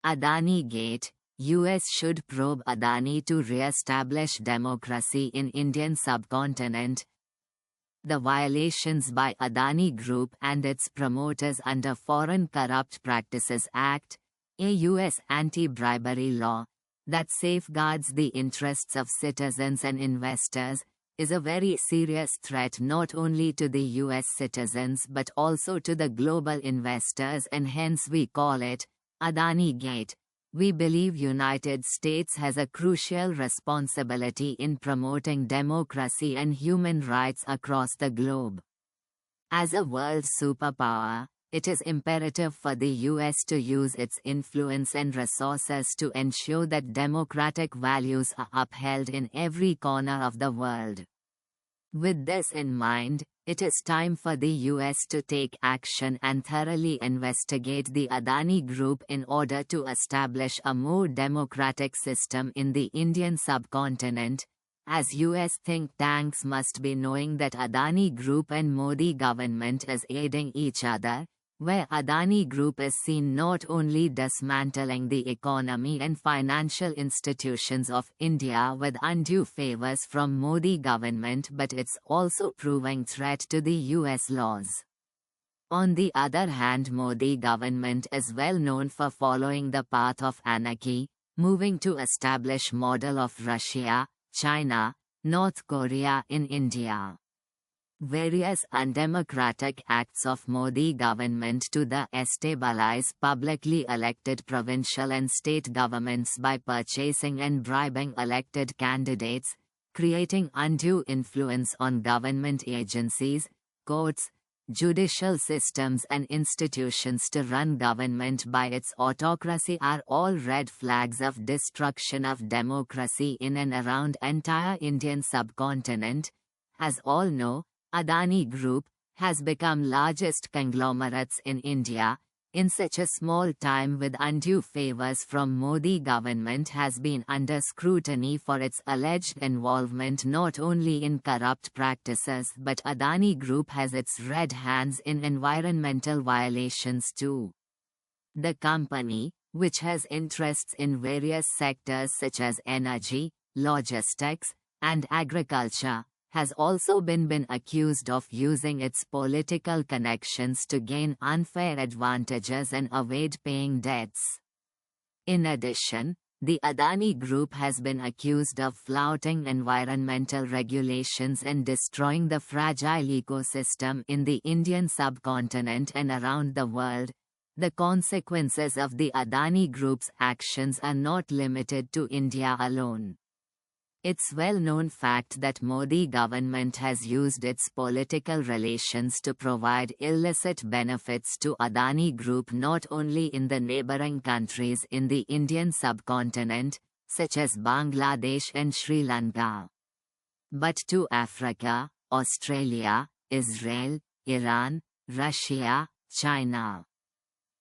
Adani Gate. US should probe Adani to re-establish democracy in Indian subcontinent. The violations by Adani Group and its promoters under Foreign Corrupt Practices Act, a US anti-bribery law that safeguards the interests of citizens and investors, is a very serious threat not only to the US citizens but also to the global investors, and hence we call it Adani Gate. We believe United States has a crucial responsibility in promoting democracy and human rights across the globe. As a world superpower, it is imperative for the US to use its influence and resources to ensure that democratic values are upheld in every corner of the world. With this in mind, it is time for the US to take action and thoroughly investigate the Adani Group in order to establish a more democratic system in the Indian subcontinent, as US think tanks must be knowing that Adani Group and Modi government is aiding each other, where Adani Group is seen not only dismantling the economy and financial institutions of India with undue favors from Modi government but it's also proving threat to the US laws. On the other hand, Modi government is well known for following the path of anarchy, moving to establish model of Russia, China, North Korea in India. Various undemocratic acts of Modi government to destabilize publicly elected provincial and state governments by purchasing and bribing elected candidates, creating undue influence on government agencies, courts, judicial systems and institutions to run government by its autocracy are all red flags of destruction of democracy in and around entire Indian subcontinent. As all know, Adani Group has become largest conglomerates in India, in such a small time with undue favors from Modi government has been under scrutiny for its alleged involvement not only in corrupt practices but Adani Group has its red hands in environmental violations too. The company, which has interests in various sectors such as energy, logistics, and agriculture, has also been accused of using its political connections to gain unfair advantages and evade paying debts. In addition, the Adani Group has been accused of flouting environmental regulations and destroying the fragile ecosystem in the Indian subcontinent and around the world. The consequences of the Adani Group's actions are not limited to India alone. It's well-known fact that Modi government has used its political relations to provide illicit benefits to Adani Group not only in the neighboring countries in the Indian subcontinent, such as Bangladesh and Sri Lanka, but to Africa, Australia, Israel, Iran, Russia, China.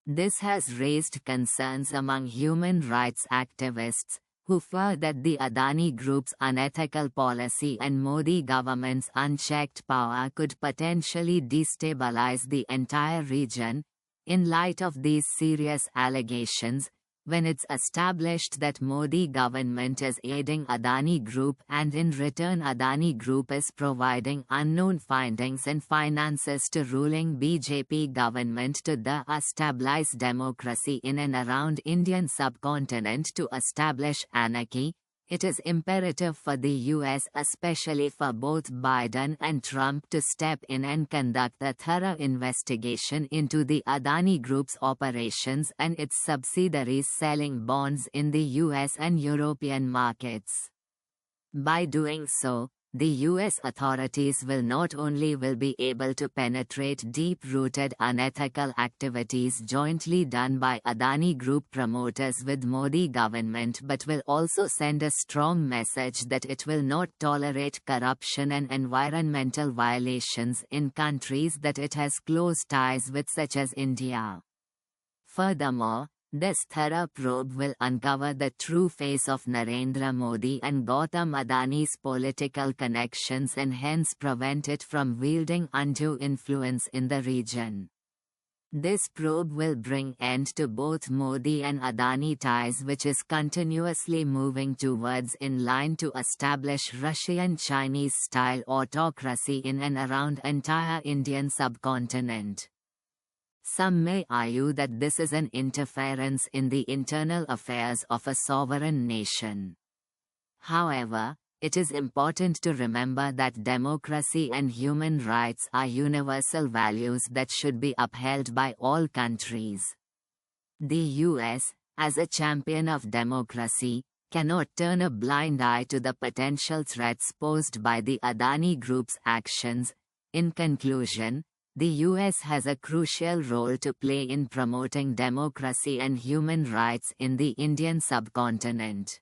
This has raised concerns among human rights activists, who fear that the Adani Group's unethical policy and Modi government's unchecked power could potentially destabilize the entire region. In light of these serious allegations, when it's established that Modi government is aiding Adani Group and in return Adani Group is providing unknown findings and finances to ruling BJP government to destabilize democracy in and around Indian subcontinent to establish anarchy, it is imperative for the US, especially for both Biden and Trump, to step in and conduct a thorough investigation into the Adani Group's operations and its subsidiaries selling bonds in the US and European markets. By doing so, the US authorities will not only be able to penetrate deep-rooted unethical activities jointly done by Adani Group promoters with Modi government but will also send a strong message that it will not tolerate corruption and environmental violations in countries that it has close ties with such as India. Furthermore, this thorough probe will uncover the true face of Narendra Modi and Gautam Adani's political connections and hence prevent it from wielding undue influence in the region. This probe will bring end to both Modi and Adani ties, which is continuously moving towards in line to establish Russian-Chinese-style autocracy in and around entire Indian subcontinent. Some may argue that this is an interference in the internal affairs of a sovereign nation. However, it is important to remember that democracy and human rights are universal values that should be upheld by all countries. The US, as a champion of democracy, cannot turn a blind eye to the potential threats posed by the Adani Group's actions. In conclusion, the US has a crucial role to play in promoting democracy and human rights in the Indian subcontinent.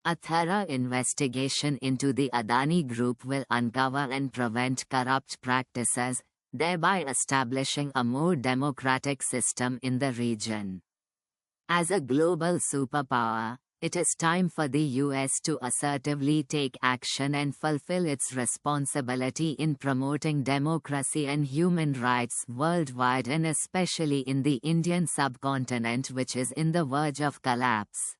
A thorough investigation into the Adani Group will uncover and prevent corrupt practices, thereby establishing a more democratic system in the region. As a global superpower, it is time for the US to assertively take action and fulfill its responsibility in promoting democracy and human rights worldwide, and especially in the Indian subcontinent, which is in the verge of collapse.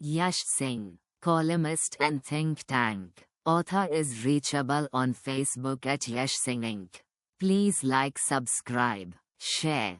Yash Singh, columnist and think tank author, is reachable on Facebook at Yash Singh Inc. Please like, subscribe, share.